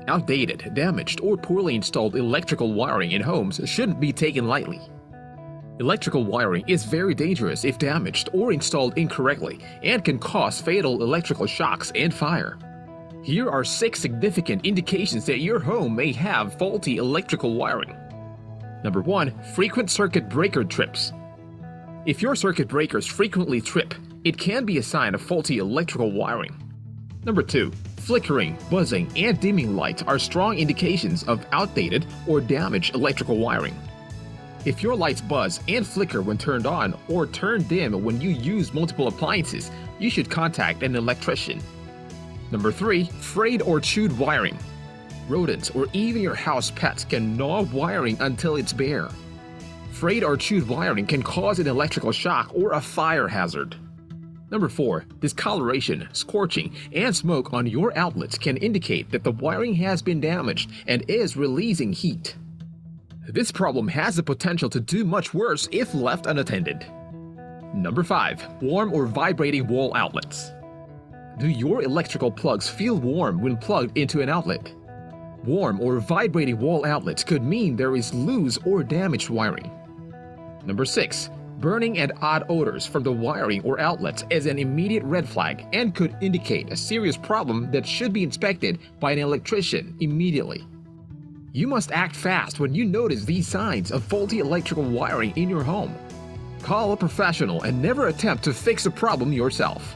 Outdated, damaged, or poorly installed electrical wiring in homes shouldn't be taken lightly. Electrical wiring is very dangerous if damaged or installed incorrectly and can cause fatal electrical shocks and fire. Here are 6 significant indications that your home may have faulty electrical wiring. Number 1. Frequent circuit breaker trips. If your circuit breakers frequently trip, it can be a sign of faulty electrical wiring. Number 2. Flickering, buzzing, and dimming lights are strong indications of outdated or damaged electrical wiring. If your lights buzz and flicker when turned on or turn dim when you use multiple appliances, you should contact an electrician. Number 3. Frayed or chewed wiring. Rodents or even your house pets can gnaw wiring until it's bare. Frayed or chewed wiring can cause an electrical shock or a fire hazard. Number 4. Discoloration, scorching, and smoke on your outlets can indicate that the wiring has been damaged and is releasing heat. This problem has the potential to do much worse if left unattended. Number 5. Warm or vibrating wall outlets. Do your electrical plugs feel warm when plugged into an outlet? Warm or vibrating wall outlets could mean there is loose or damaged wiring. Number 6. Burning and odd odors from the wiring or outlets is an immediate red flag and could indicate a serious problem that should be inspected by an electrician immediately. You must act fast when you notice these signs of faulty electrical wiring in your home. Call a professional and never attempt to fix the problem yourself.